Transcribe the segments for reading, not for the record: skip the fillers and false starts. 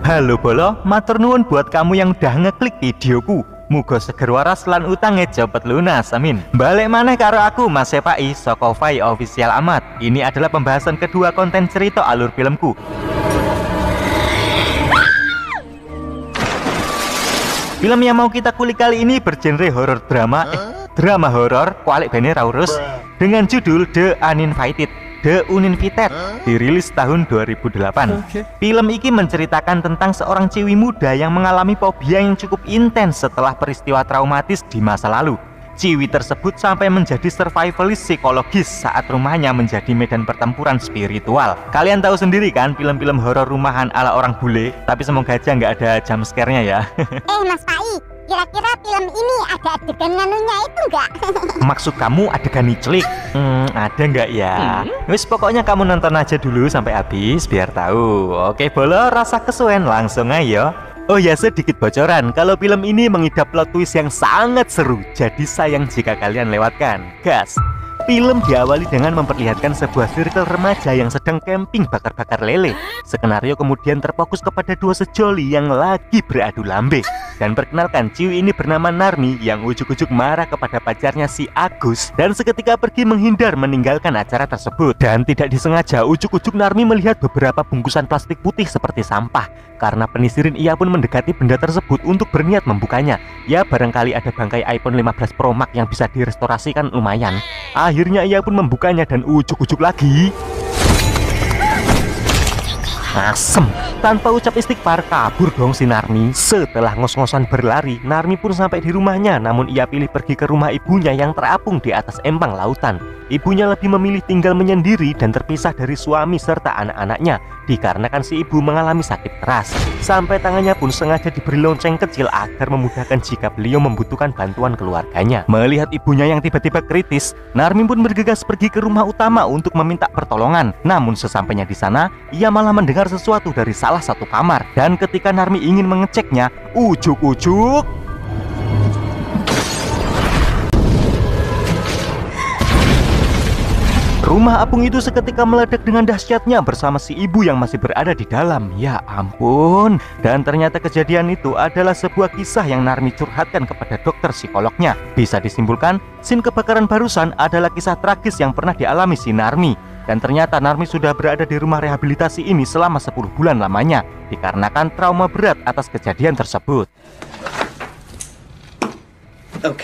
Halo Bolo, matur nuwun buat kamu yang udah ngeklik videoku. Muga seger waras lan utange cepet lunas, amin. Balik maneh karo aku Mas Sepai saka Fai Official Amat. Ini adalah pembahasan kedua konten cerita alur filmku. Film yang mau kita kulik kali ini bergenre horor drama horor kualik bene Raurus dengan judul The Uninvited. Dirilis tahun 2008. Film ini menceritakan tentang seorang cewek muda yang mengalami fobia yang cukup intens setelah peristiwa traumatis di masa lalu. Ciwi tersebut sampai menjadi survivalist psikologis saat rumahnya menjadi medan pertempuran spiritual. Kalian tahu sendiri kan film-film horor rumahan ala orang bule, tapi semoga aja nggak ada jump scare-nya ya. Mas Pai, kira-kira film ini ada adegan nganunya itu nggak? Maksud kamu adegan niclik? Ada nggak ya? Wis pokoknya kamu nonton aja dulu sampai habis biar tahu. Oke Bolo, rasa kesuwen langsung ayo. Oh ya, sedikit bocoran, kalau film ini mengidap plot twist yang sangat seru, jadi sayang jika kalian lewatkan. Gas. Film diawali dengan memperlihatkan sebuah circle remaja yang sedang camping bakar-bakar lele. Skenario kemudian terfokus kepada dua sejoli yang lagi beradu lambe. Dan perkenalkan, ciwi ini bernama Narmi yang ujuk-ujuk marah kepada pacarnya si Agus dan seketika pergi menghindar meninggalkan acara tersebut. Dan tidak disengaja, ujuk-ujuk Narmi melihat beberapa bungkusan plastik putih seperti sampah. Karena penisirin, ia pun mendekati benda tersebut untuk berniat membukanya. Ya barangkali ada bangkai iPhone 15 Pro Max yang bisa direstorasikan lumayan. Akhirnya ia pun membukanya dan ujuk-ujuk lagi asem. Tanpa ucap istighfar, kabur dong si Narmi. Setelah ngos-ngosan berlari, Narmi pun sampai di rumahnya. Namun ia pilih pergi ke rumah ibunya yang terapung di atas empang lautan. Ibunya lebih memilih tinggal menyendiri dan terpisah dari suami serta anak-anaknya, dikarenakan si ibu mengalami sakit keras. Sampai tangannya pun sengaja diberi lonceng kecil agar memudahkan jika beliau membutuhkan bantuan keluarganya. Melihat ibunya yang tiba-tiba kritis, Narmi pun bergegas pergi ke rumah utama untuk meminta pertolongan. Namun sesampainya di sana, ia malah mendengar sesuatu dari salah satu kamar. Dan ketika Narmi ingin mengeceknya, ujuk-ujuk rumah apung itu seketika meledak dengan dahsyatnya bersama si ibu yang masih berada di dalam. Ya ampun. Dan ternyata kejadian itu adalah sebuah kisah yang Narmi curhatkan kepada dokter psikolognya. Bisa disimpulkan, scene kebakaran barusan adalah kisah tragis yang pernah dialami si Narmi. Dan ternyata Narmi sudah berada di rumah rehabilitasi ini selama 10 bulan lamanya, dikarenakan trauma berat atas kejadian tersebut.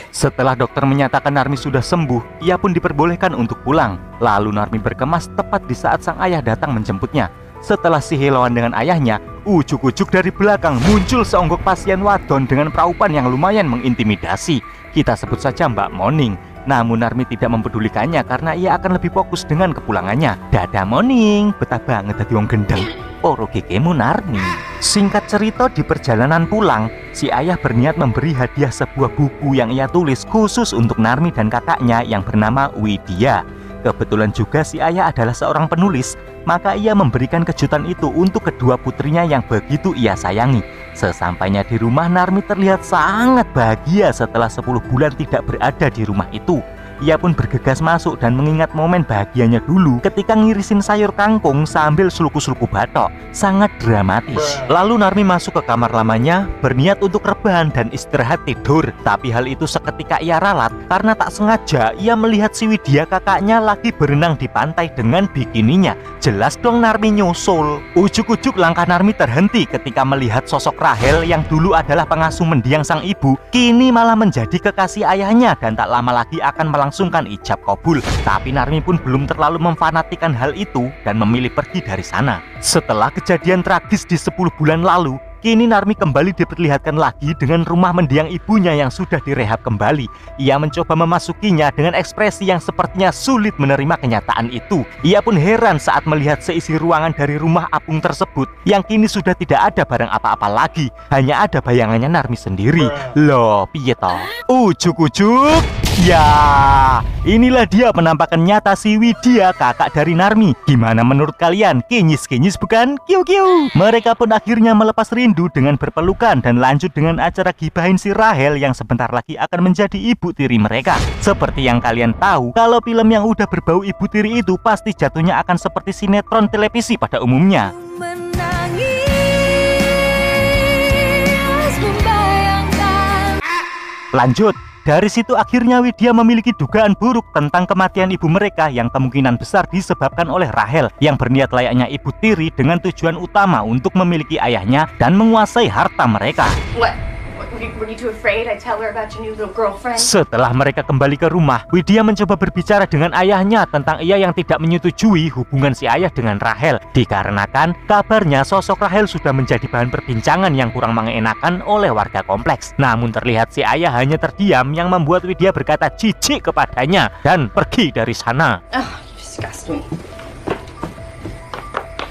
Setelah dokter menyatakan Narmi sudah sembuh, ia pun diperbolehkan untuk pulang. Lalu Narmi berkemas tepat di saat sang ayah datang menjemputnya. Setelah si helauan dengan ayahnya, ujuk-ujuk dari belakang muncul seonggok pasien wadon dengan praupan yang lumayan mengintimidasi. Kita sebut saja Mbak Moning. Namun Narmi tidak mempedulikannya karena ia akan lebih fokus dengan kepulangannya. Dadah Moning, betah banget dadi wong gendeng. Poro gekemu Narmi. Singkat cerita, di perjalanan pulang, si ayah berniat memberi hadiah sebuah buku yang ia tulis khusus untuk Narmi dan kakaknya yang bernama Widya. Kebetulan juga si ayah adalah seorang penulis, maka ia memberikan kejutan itu untuk kedua putrinya yang begitu ia sayangi. Sesampainya di rumah, Narmi terlihat sangat bahagia setelah 10 bulan tidak berada di rumah itu. Ia pun bergegas masuk dan mengingat momen bahagianya dulu ketika ngirisin sayur kangkung sambil sluku-sluku batok. Sangat dramatis. Lalu Narmi masuk ke kamar lamanya, berniat untuk rebahan dan istirahat tidur. Tapi hal itu seketika ia ralat karena tak sengaja ia melihat si Widya kakaknya lagi berenang di pantai dengan bikininya. Jelas dong Narmi nyusul. Ujuk-ujuk langkah Narmi terhenti ketika melihat sosok Rahel yang dulu adalah pengasuh mendiang sang ibu, kini malah menjadi kekasih ayahnya dan tak lama lagi akan melangsungkan ijab kabul. Tapi Narmi pun belum terlalu memfanatikan hal itu dan memilih pergi dari sana. Setelah kejadian tragis di 10 bulan lalu, kini Narmi kembali diperlihatkan lagi dengan rumah mendiang ibunya yang sudah direhab kembali. Ia mencoba memasukinya dengan ekspresi yang sepertinya sulit menerima kenyataan itu. Ia pun heran saat melihat seisi ruangan dari rumah apung tersebut yang kini sudah tidak ada barang apa-apa lagi. Hanya ada bayangannya Narmi sendiri. Loh, piye toh? Ujuk-ujuk, ya, inilah dia penampakan nyata si Widya, kakak dari Narmi. Gimana menurut kalian? Kinyis-kinyis bukan? Kiu-kiu. Mereka pun akhirnya melepas rindu dengan berpelukan dan lanjut dengan acara gibahin si Rahel yang sebentar lagi akan menjadi ibu tiri mereka. Seperti yang kalian tahu, kalau film yang udah berbau ibu tiri itu pasti jatuhnya akan seperti sinetron televisi pada umumnya. Lanjut. Dari situ akhirnya Widya memiliki dugaan buruk tentang kematian ibu mereka yang kemungkinan besar disebabkan oleh Rahel yang berniat layaknya ibu tiri dengan tujuan utama untuk memiliki ayahnya dan menguasai harta mereka. Were you too afraid I tell her about your new little girlfriend? Setelah mereka kembali ke rumah, Widya mencoba berbicara dengan ayahnya tentang ia yang tidak menyetujui hubungan si ayah dengan Rahel. Dikarenakan kabarnya sosok Rahel sudah menjadi bahan perbincangan yang kurang mengenakan oleh warga kompleks. Namun terlihat si ayah hanya terdiam yang membuat Widya berkata jijik kepadanya dan pergi dari sana. Oh, you disgust me.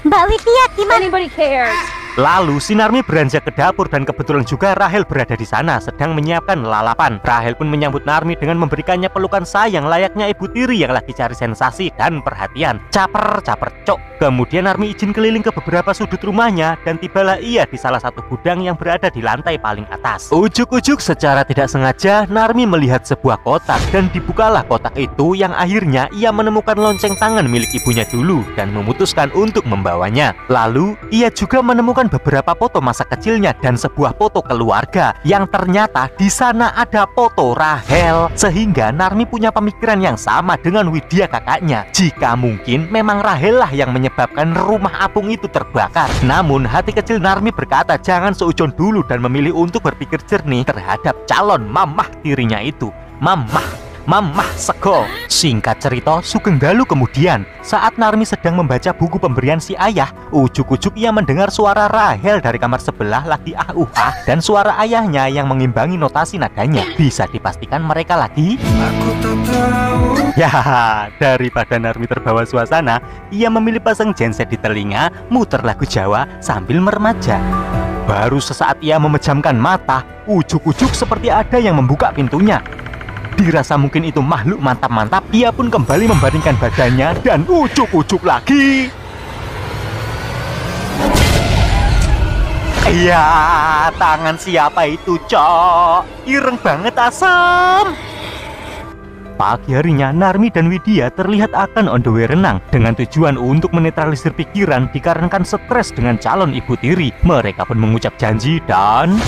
Mbak Widya gimana? Anybody cares? Lalu si Narmi beranjak ke dapur dan kebetulan juga Rahel berada di sana sedang menyiapkan lalapan. Rahel pun menyambut Narmi dengan memberikannya pelukan sayang layaknya ibu tiri yang lagi cari sensasi dan perhatian. Caper cok. Kemudian Narmi izin keliling ke beberapa sudut rumahnya dan tibalah ia di salah satu gudang yang berada di lantai paling atas. Ujuk-ujuk secara tidak sengaja Narmi melihat sebuah kotak dan dibukalah kotak itu yang akhirnya ia menemukan lonceng tangan milik ibunya dulu dan memutuskan untuk membawanya. Lalu ia juga menemukan beberapa foto masa kecilnya dan sebuah foto keluarga yang ternyata di sana ada foto Rahel, sehingga Narmi punya pemikiran yang sama dengan Widya kakaknya. Jika mungkin memang Rahel lah yang menyebabkan rumah apung itu terbakar. Namun hati kecil Narmi berkata jangan seujon dulu dan memilih untuk berpikir jernih terhadap calon mamah tirinya itu. Mamah Sego. Singkat cerita, Sugeng Dalu kemudian saat Narmi sedang membaca buku pemberian si ayah, ujuk-ujuk ia mendengar suara Rahel dari kamar sebelah lagi dan suara ayahnya yang mengimbangi notasi nadanya. Bisa dipastikan mereka lagi ya, daripada Narmi terbawa suasana, ia memilih pasang genset di telinga, muter lagu Jawa sambil meremaja. Baru sesaat ia memejamkan mata, ujuk-ujuk seperti ada yang membuka pintunya. Dirasa mungkin itu makhluk mantap-mantap, ia pun kembali membandingkan badannya dan ujuk-ujuk lagi. Iya, tangan siapa itu, cok? Ireng banget asam. Pagi harinya, Narmi dan Widya terlihat akan on the way renang dengan tujuan untuk menetralisir pikiran dikarenakan stres dengan calon ibu tiri. Mereka pun mengucap janji dan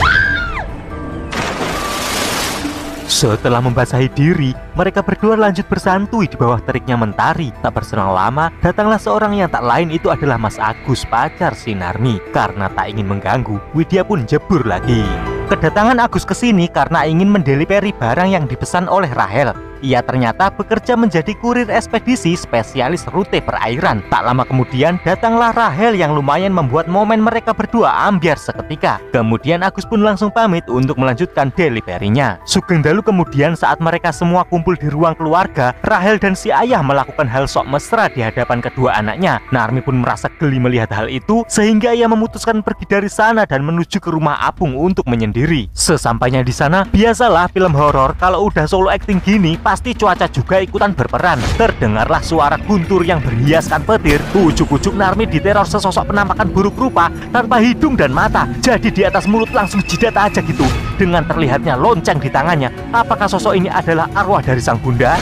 setelah membasahi diri, mereka berdua lanjut bersantui di bawah teriknya mentari. Tak berselang lama, datanglah seorang yang tak lain itu adalah Mas Agus, pacar si Narmi. Karena tak ingin mengganggu, Widya pun jebur lagi. Kedatangan Agus ke sini karena ingin mendeliveri barang yang dipesan oleh Rahel. Ia ternyata bekerja menjadi kurir ekspedisi spesialis rute perairan. Tak lama kemudian datanglah Rahel yang lumayan membuat momen mereka berdua ambyar seketika. Kemudian Agus pun langsung pamit untuk melanjutkan deliverinya. Sugeng Dalu kemudian saat mereka semua kumpul di ruang keluarga, Rahel dan si ayah melakukan hal sok mesra di hadapan kedua anaknya. Narmi pun merasa geli melihat hal itu sehingga ia memutuskan pergi dari sana dan menuju ke rumah apung untuk menyendiri. Sesampainya di sana, biasalah film horor kalau udah solo acting gini pasti cuaca juga ikutan berperan. Terdengarlah suara guntur yang berhiaskan petir. Ujuk-ujuk Narmi diteror sesosok penampakan buruk rupa tanpa hidung dan mata. Jadi di atas mulut langsung jidat aja gitu. Dengan terlihatnya lonceng di tangannya. Apakah sosok ini adalah arwah dari sang bunda?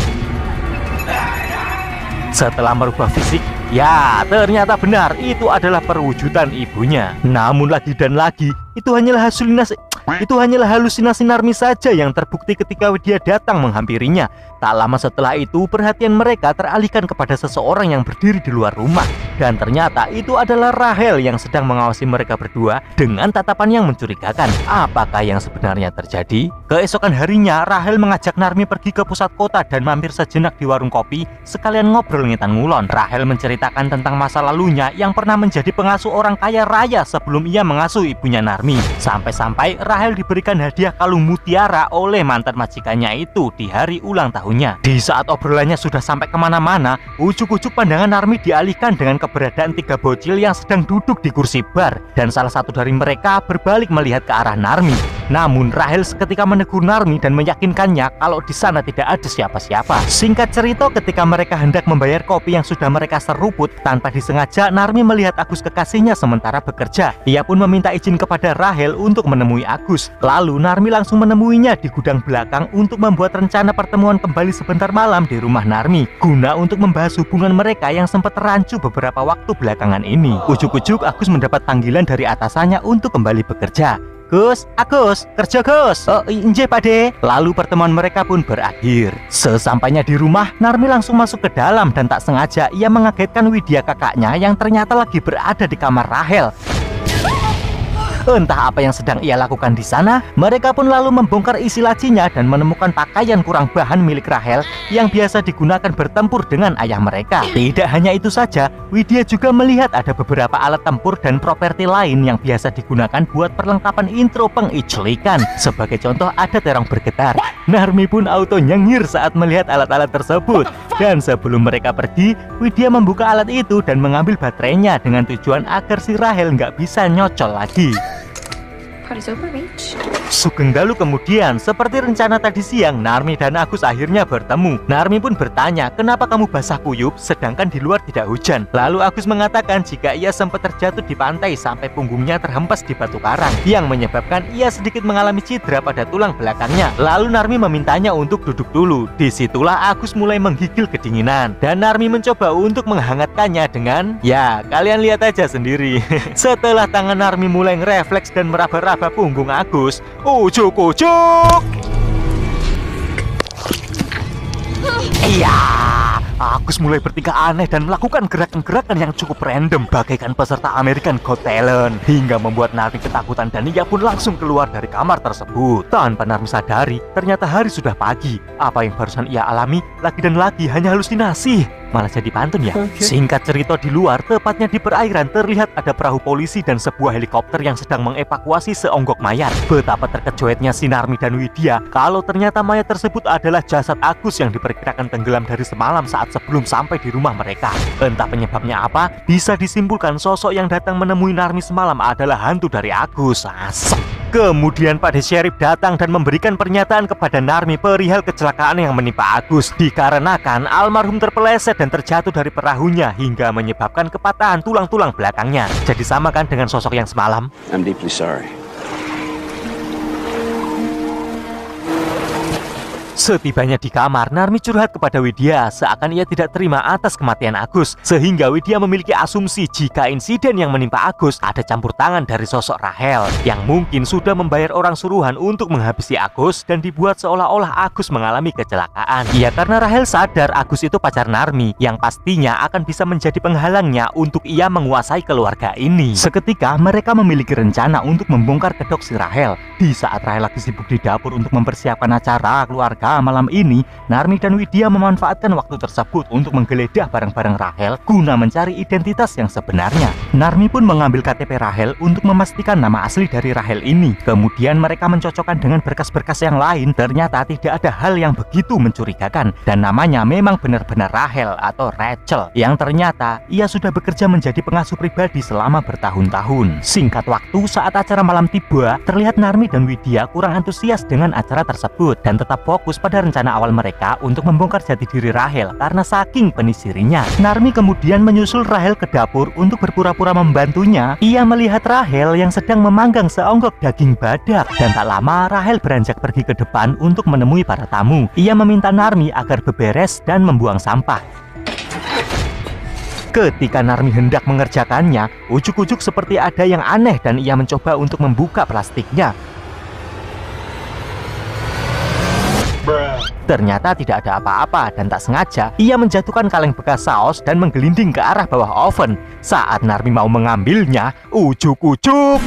Setelah merubah fisik, ya ternyata benar itu adalah perwujudan ibunya. Namun lagi dan lagi, itu hanyalah halusinasi Narmi saja yang terbukti ketika Widya datang menghampirinya. Tak lama setelah itu, perhatian mereka teralihkan kepada seseorang yang berdiri di luar rumah. Dan ternyata itu adalah Rahel yang sedang mengawasi mereka berdua dengan tatapan yang mencurigakan. Apakah yang sebenarnya terjadi? Keesokan harinya, Rahel mengajak Narmi pergi ke pusat kota dan mampir sejenak di warung kopi, sekalian ngobrol ngitan ngulon. Rahel menceritakan tentang masa lalunya yang pernah menjadi pengasuh orang kaya raya sebelum ia mengasuh ibunya Narmi. Sampai-sampai Rahel diberikan hadiah kalung mutiara oleh mantan majikannya itu di hari ulang tahunnya. Di saat obrolannya sudah sampai kemana-mana, ujuk-ujuk pandangan Narmi dialihkan dengan keberadaan tiga bocil yang sedang duduk di kursi bar. Dan salah satu dari mereka berbalik melihat ke arah Narmi. Namun Rahel seketika menegur Narmi dan meyakinkannya kalau di sana tidak ada siapa-siapa. Singkat cerita, ketika mereka hendak membayar kopi yang sudah mereka seruput, tanpa disengaja Narmi melihat Agus kekasihnya sementara bekerja. Ia pun meminta izin kepada Rahel untuk menemui Agus. Lalu Narmi langsung menemuinya di gudang belakang untuk membuat rencana pertemuan kembali sebentar malam di rumah Narmi, guna untuk membahas hubungan mereka yang sempat rancu beberapa waktu belakangan ini. Ujuk-ujuk Agus mendapat panggilan dari atasannya untuk kembali bekerja. Agus, kerja Gus. Oh, inje Pade. Lalu pertemuan mereka pun berakhir. Sesampainya di rumah, Narmi langsung masuk ke dalam dan tak sengaja ia mengagetkan Widya kakaknya yang ternyata lagi berada di kamar Rahel. Entah apa yang sedang ia lakukan di sana, mereka pun lalu membongkar isi lacinya dan menemukan pakaian kurang bahan milik Rahel yang biasa digunakan bertempur dengan ayah mereka. Tidak hanya itu saja, Widya juga melihat ada beberapa alat tempur dan properti lain yang biasa digunakan buat perlengkapan intro pengiculikan. Sebagai contoh, ada terong bergetar. Narmi pun auto nyengir saat melihat alat-alat tersebut. Dan sebelum mereka pergi, Widya membuka alat itu dan mengambil baterainya dengan tujuan agar si Rahel nggak bisa nyocol lagi. Party's over, Rach. Sugeng dalu kemudian, seperti rencana tadi siang, Narmi dan Agus akhirnya bertemu. Narmi pun bertanya, kenapa kamu basah kuyup sedangkan di luar tidak hujan? Lalu Agus mengatakan jika ia sempat terjatuh di pantai sampai punggungnya terhempas di batu karang, yang menyebabkan ia sedikit mengalami cedera pada tulang belakangnya. Lalu Narmi memintanya untuk duduk dulu. Disitulah Agus mulai menggigil kedinginan, dan Narmi mencoba untuk menghangatkannya dengan, ya kalian lihat aja sendiri. Setelah tangan Narmi mulai ngerefleks dan meraba-raba punggung Agus, ujuk-ujuk. Iya, Agus mulai bertingkah aneh dan melakukan gerakan-gerakan yang cukup random bagaikan peserta American Got Talent, hingga membuat Narmi ketakutan dan ia pun langsung keluar dari kamar tersebut. Tanpa Narmi sadari, ternyata hari sudah pagi. Apa yang barusan ia alami lagi dan lagi hanya halusinasi. Malah jadi pantun ya. Singkat cerita, di luar, tepatnya di perairan, terlihat ada perahu polisi dan sebuah helikopter yang sedang mengevakuasi seonggok mayat. Betapa terkejutnya si Narmi dan Widya kalau ternyata mayat tersebut adalah jasad Agus yang diperkirakan tenggelam dari semalam saat sebelum sampai di rumah mereka. Entah penyebabnya apa, bisa disimpulkan sosok yang datang menemui Narmi semalam adalah hantu dari Agus. Asem. Kemudian Pak Sheriff datang dan memberikan pernyataan kepada Narmi perihal kecelakaan yang menimpa Agus, dikarenakan almarhum terpeleset dan terjatuh dari perahunya hingga menyebabkan kepatahan tulang-tulang belakangnya. Jadi sama kan dengan sosok yang semalam? I'm deeply sorry. Setibanya di kamar, Narmi curhat kepada Widya seakan ia tidak terima atas kematian Agus, sehingga Widya memiliki asumsi jika insiden yang menimpa Agus ada campur tangan dari sosok Rahel yang mungkin sudah membayar orang suruhan untuk menghabisi Agus dan dibuat seolah-olah Agus mengalami kecelakaan. Ya, karena Rahel sadar Agus itu pacar Narmi yang pastinya akan bisa menjadi penghalangnya untuk ia menguasai keluarga ini. Seketika mereka memiliki rencana untuk membongkar kedok si Rahel. Di saat Rahel lagi sibuk di dapur untuk mempersiapkan acara keluarga malam ini, Narmi dan Widya memanfaatkan waktu tersebut untuk menggeledah barang-barang Rahel guna mencari identitas yang sebenarnya. Narmi pun mengambil KTP Rahel untuk memastikan nama asli dari Rahel ini. Kemudian mereka mencocokkan dengan berkas-berkas yang lain. Ternyata tidak ada hal yang begitu mencurigakan dan namanya memang benar-benar Rahel atau Rachel, yang ternyata ia sudah bekerja menjadi pengasuh pribadi selama bertahun-tahun. Singkat waktu, saat acara malam tiba, terlihat Narmi dan Widya kurang antusias dengan acara tersebut dan tetap fokus pada rencana awal mereka untuk membongkar jati diri Rahel karena saking penisirinya. Narmi kemudian menyusul Rahel ke dapur untuk berpura-pura membantunya. Ia melihat Rahel yang sedang memanggang seonggok daging badak, dan tak lama Rahel beranjak pergi ke depan untuk menemui para tamu. Ia meminta Narmi agar beberes dan membuang sampah. Ketika Narmi hendak mengerjakannya, ujuk-ujuk seperti ada yang aneh dan ia mencoba untuk membuka plastiknya. Ternyata tidak ada apa-apa dan tak sengaja ia menjatuhkan kaleng bekas saus dan menggelinding ke arah bawah oven. Saat Narmi mau mengambilnya, ujuk-ujuk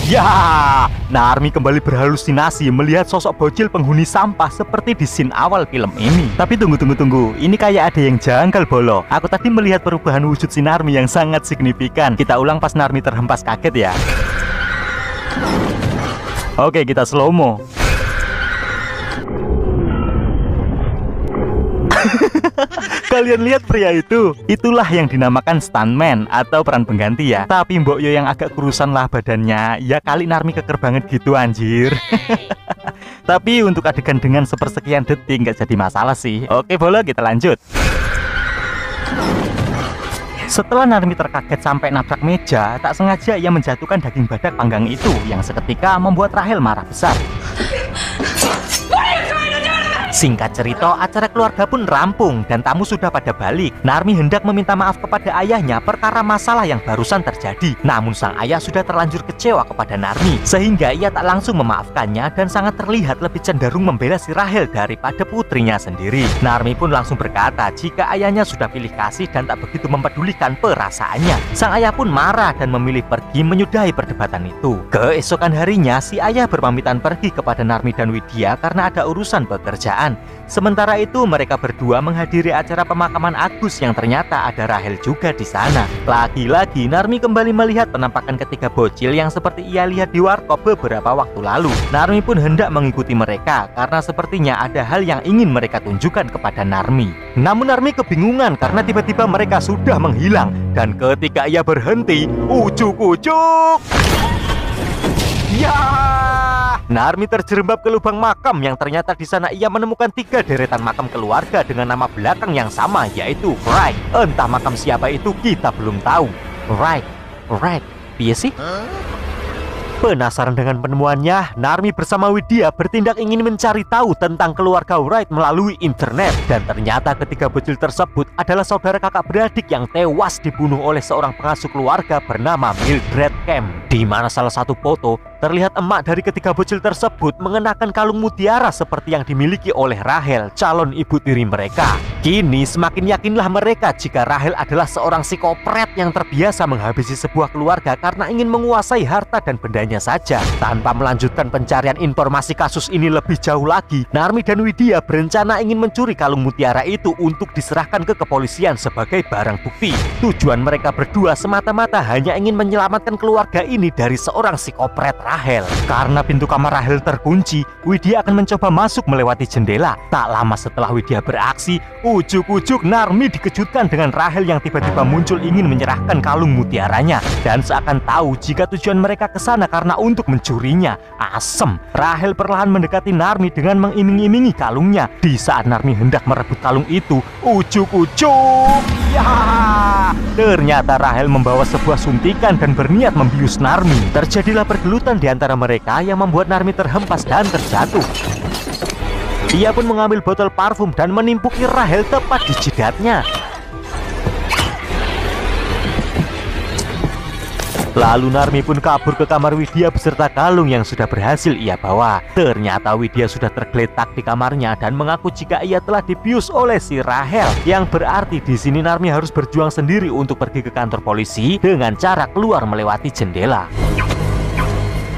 ya, Narmi kembali berhalusinasi melihat sosok bocil penghuni sampah seperti di scene awal film ini. Tapi tunggu, ini kayak ada yang janggal bolo. Aku tadi melihat perubahan wujud si Narmi yang sangat signifikan. Kita ulang pas Narmi terhempas kaget ya. Oke, kita slow-mo. Kalian lihat pria itu? Itulah yang dinamakan stuntman atau peran pengganti ya. Tapi Mbok Yo yang agak kurusan lah badannya. Ya kali Narmi keker banget gitu anjir. Tapi untuk adegan dengan sepersekian detik nggak jadi masalah sih. Oke bolo, kita lanjut. Setelah Narmi terkaget sampai nabrak meja, tak sengaja ia menjatuhkan daging badak panggang itu yang seketika membuat Rahel marah besar. Singkat cerita, acara keluarga pun rampung dan tamu sudah pada balik. Narmi hendak meminta maaf kepada ayahnya perkara masalah yang barusan terjadi. Namun sang ayah sudah terlanjur kecewa kepada Narmi, sehingga ia tak langsung memaafkannya dan sangat terlihat lebih cenderung membela si Rahel daripada putrinya sendiri. Narmi pun langsung berkata jika ayahnya sudah pilih kasih dan tak begitu mempedulikan perasaannya. Sang ayah pun marah dan memilih pergi menyudahi perdebatan itu. Keesokan harinya, si ayah berpamitan pergi kepada Narmi dan Widya karena ada urusan pekerjaan. Sementara itu mereka berdua menghadiri acara pemakaman Agus yang ternyata ada Rahel juga di sana. Lagi-lagi Narmi kembali melihat penampakan ketiga bocil yang seperti ia lihat di warkop beberapa waktu lalu. Narmi pun hendak mengikuti mereka karena sepertinya ada hal yang ingin mereka tunjukkan kepada Narmi. Namun Narmi kebingungan karena tiba-tiba mereka sudah menghilang, dan ketika ia berhenti, ujuk-ujuk ya, Narmi terjerembab ke lubang makam yang ternyata di sana ia menemukan 3 deretan makam keluarga dengan nama belakang yang sama, yaitu Wright. Entah makam siapa itu kita belum tahu. Wright, piye sih? Penasaran dengan penemuannya, Narmi bersama Widya bertindak ingin mencari tahu tentang keluarga Wright melalui internet. Dan ternyata ketiga bocil tersebut adalah saudara kakak beradik yang tewas dibunuh oleh seorang pengasuh keluarga bernama Mildred Kemp. Di mana salah satu foto terlihat emak dari ketiga bocil tersebut mengenakan kalung mutiara seperti yang dimiliki oleh Rahel, calon ibu tiri mereka. Kini semakin yakinlah mereka jika Rahel adalah seorang psikopret yang terbiasa menghabisi sebuah keluarga karena ingin menguasai harta dan bendanya saja. Tanpa melanjutkan pencarian informasi kasus ini lebih jauh lagi, Narmi dan Widya berencana ingin mencuri kalung mutiara itu untuk diserahkan ke kepolisian sebagai barang bukti. Tujuan mereka berdua semata-mata hanya ingin menyelamatkan keluarga ini dari seorang psikopret Rahel. Karena pintu kamar Rahel terkunci, Widya akan mencoba masuk melewati jendela. Tak lama setelah Widya beraksi, ujuk-ujuk Narmi dikejutkan dengan Rahel yang tiba-tiba muncul ingin menyerahkan kalung mutiaranya. Dan seakan tahu jika tujuan mereka ke sana karena untuk mencurinya. Asem, Rahel perlahan mendekati Narmi dengan mengiming-imingi kalungnya. Di saat Narmi hendak merebut kalung itu, ujuk-ujuk ya, ternyata Rahel membawa sebuah suntikan dan berniat membius Narmi. Terjadilah pergelutan di antara mereka yang membuat Narmi terhempas dan terjatuh. Ia pun mengambil botol parfum dan menimpuki Rahel tepat di jidatnya. Lalu Narmi pun kabur ke kamar Widya beserta kalung yang sudah berhasil ia bawa. Ternyata Widya sudah tergeletak di kamarnya dan mengaku jika ia telah dibius oleh si Rahel. Yang berarti di sini Narmi harus berjuang sendiri untuk pergi ke kantor polisi dengan cara keluar melewati jendela.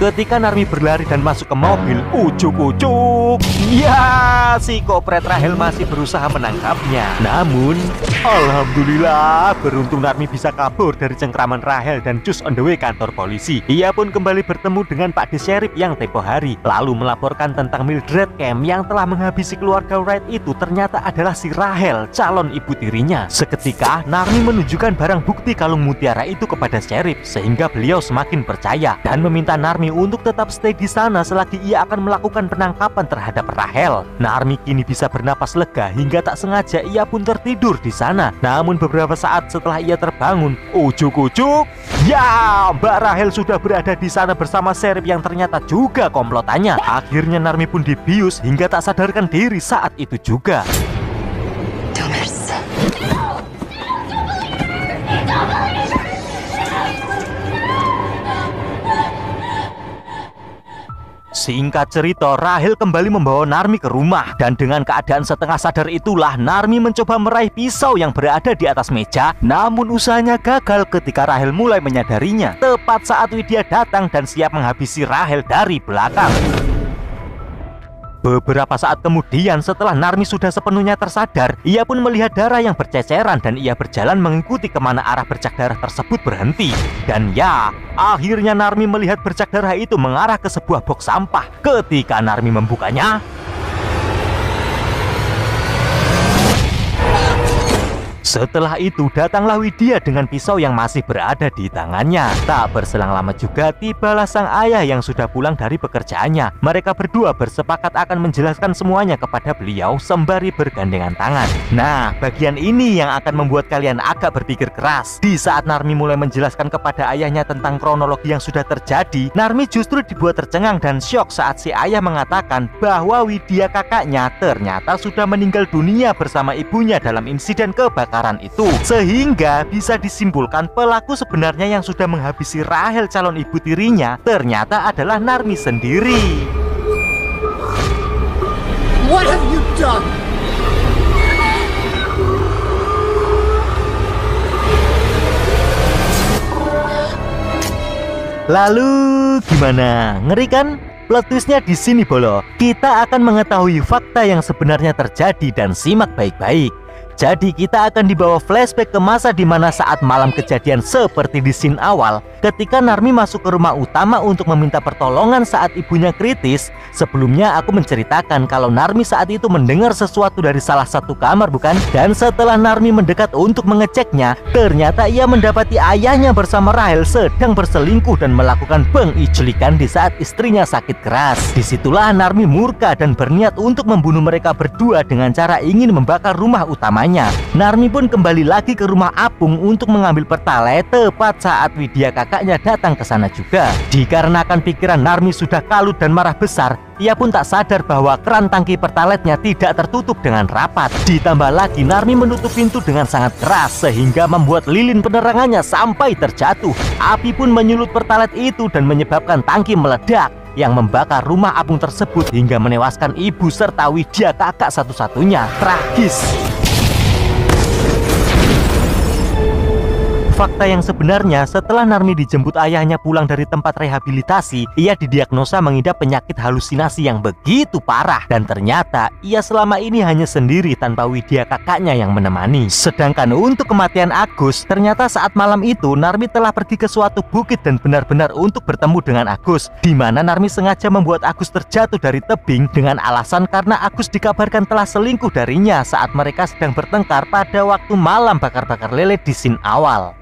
Ketika Narmi berlari dan masuk ke mobil, ujuk-ujuk ya, psikopret Rahel masih berusaha menangkapnya. Namun alhamdulillah, beruntung Narmi bisa kabur dari cengkraman Rahel dan cus on the way kantor polisi. Ia pun kembali bertemu dengan Pak D. Sheriff yang tempo hari, lalu melaporkan tentang Mildred Kemp yang telah menghabisi keluarga Wright itu ternyata adalah si Rahel, calon ibu tirinya. Seketika Narmi menunjukkan barang bukti kalung mutiara itu kepada Sheriff, sehingga beliau semakin percaya dan meminta Narmi untuk tetap stay di sana selagi ia akan melakukan penangkapan terhadap Rahel. Narmi kini bisa bernapas lega hingga tak sengaja ia pun tertidur di sana. Namun beberapa saat setelah ia terbangun, ujuk-ujuk ya, Mbak Rahel sudah berada di sana bersama Sheriff yang ternyata juga komplotannya. Akhirnya Narmi pun dibius hingga tak sadarkan diri saat itu juga. Singkat cerita, Rahel kembali membawa Narmi ke rumah. Dan dengan keadaan setengah sadar itulah Narmi mencoba meraih pisau yang berada di atas meja. Namun usahanya gagal ketika Rahel mulai menyadarinya. Tepat saat Widya datang dan siap menghabisi Rahel dari belakang. Beberapa saat kemudian setelah Narmi sudah sepenuhnya tersadar, ia pun melihat darah yang berceceran dan ia berjalan mengikuti kemana arah bercak darah tersebut berhenti. Dan ya, akhirnya Narmi melihat bercak darah itu mengarah ke sebuah box sampah. Ketika Narmi membukanya, Setelah itu datanglah Widya dengan pisau yang masih berada di tangannya. Tak berselang lama juga tibalah sang ayah yang sudah pulang dari pekerjaannya. Mereka berdua bersepakat akan menjelaskan semuanya kepada beliau sembari bergandengan tangan. Nah, bagian ini yang akan membuat kalian agak berpikir keras. Di saat Narmi mulai menjelaskan kepada ayahnya tentang kronologi yang sudah terjadi, Narmi justru dibuat tercengang dan syok saat si ayah mengatakan bahwa Widya kakaknya ternyata sudah meninggal dunia bersama ibunya dalam insiden kebakaran itu. Sehingga bisa disimpulkan pelaku sebenarnya yang sudah menghabisi Rahel calon ibu tirinya ternyata adalah Narmi sendiri. What have you done? Lalu gimana? Ngeri kan? Plot twistnya di sini bolo. Kita akan mengetahui fakta yang sebenarnya terjadi dan simak baik-baik. Jadi kita akan dibawa flashback ke masa dimana saat malam kejadian seperti di scene awal, ketika Narmi masuk ke rumah utama untuk meminta pertolongan saat ibunya kritis. Sebelumnya aku menceritakan kalau Narmi saat itu mendengar sesuatu dari salah satu kamar, bukan? Dan setelah Narmi mendekat untuk mengeceknya, ternyata ia mendapati ayahnya bersama Rahel sedang berselingkuh dan melakukan pengiculikan di saat istrinya sakit keras. Disitulah Narmi murka dan berniat untuk membunuh mereka berdua dengan cara ingin membakar rumah utama. Narmi pun kembali lagi ke rumah Apung untuk mengambil pertalite tepat saat Widya kakaknya datang ke sana juga. Dikarenakan pikiran Narmi sudah kalut dan marah besar, ia pun tak sadar bahwa keran tangki pertalite-nya tidak tertutup dengan rapat. Ditambah lagi Narmi menutup pintu dengan sangat keras sehingga membuat lilin penerangannya sampai terjatuh. Api pun menyulut pertalite itu dan menyebabkan tangki meledak yang membakar rumah Apung tersebut hingga menewaskan ibu serta Widya kakak satu-satunya. Tragis. Fakta yang sebenarnya, setelah Narmi dijemput ayahnya pulang dari tempat rehabilitasi, ia didiagnosa mengidap penyakit halusinasi yang begitu parah. Dan ternyata ia selama ini hanya sendiri tanpa Widya kakaknya yang menemani. Sedangkan untuk kematian Agus, ternyata saat malam itu Narmi telah pergi ke suatu bukit dan benar-benar untuk bertemu dengan Agus, di mana Narmi sengaja membuat Agus terjatuh dari tebing dengan alasan karena Agus dikabarkan telah selingkuh darinya saat mereka sedang bertengkar pada waktu malam bakar-bakar lele di scene awal.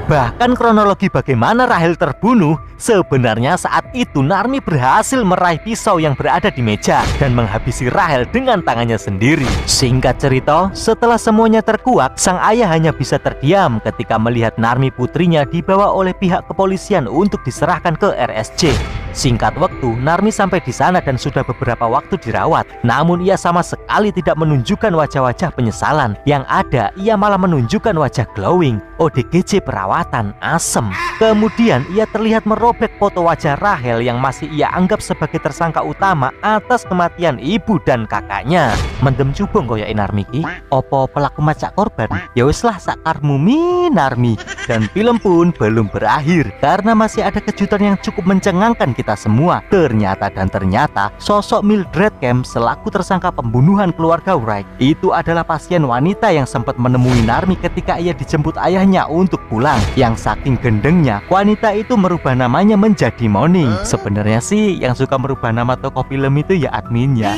Bahkan kronologi bagaimana Rahel terbunuh, sebenarnya saat itu Narmi berhasil meraih pisau yang berada di meja dan menghabisi Rahel dengan tangannya sendiri. Singkat cerita, setelah semuanya terkuak, sang ayah hanya bisa terdiam ketika melihat Narmi putrinya dibawa oleh pihak kepolisian untuk diserahkan ke RSJ. Singkat waktu, Narmi sampai di sana dan sudah beberapa waktu dirawat. Namun ia sama sekali tidak menunjukkan wajah-wajah penyesalan. Yang ada, ia malah menunjukkan wajah glowing. ODGJ perawatan, asem. Kemudian ia terlihat merobek foto wajah Rahel yang masih ia anggap sebagai tersangka utama atas kematian ibu dan kakaknya. Mendem cubung koyo Narmi ki. Opo pelaku macak korban? Ya wis lah sakarmu mi Narmi. Dan film pun belum berakhir karena masih ada kejutan yang cukup mencengangkan kita semua. Ternyata sosok Mildred Kemp selaku tersangka pembunuhan keluarga Wright itu adalah pasien wanita yang sempat menemui Narmi ketika ia dijemput ayahnya untuk pulang. Yang saking gendengnya, wanita itu merubah namanya menjadi Morning. Sebenarnya sih yang suka merubah nama toko film itu ya adminnya.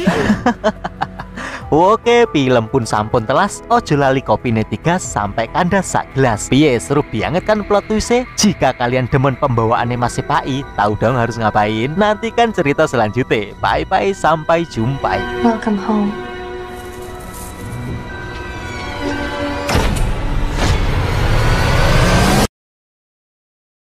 Oke, film pun sampun telas. Ojo lali kopine 3 sampai kandas sak gelas. Piye, seru banget kan plot twist-e? Jika kalian demen pembawaannya Mas Pai, tahu dong harus ngapain? Nantikan cerita selanjutnya. Bye bye, sampai jumpa. Welcome home.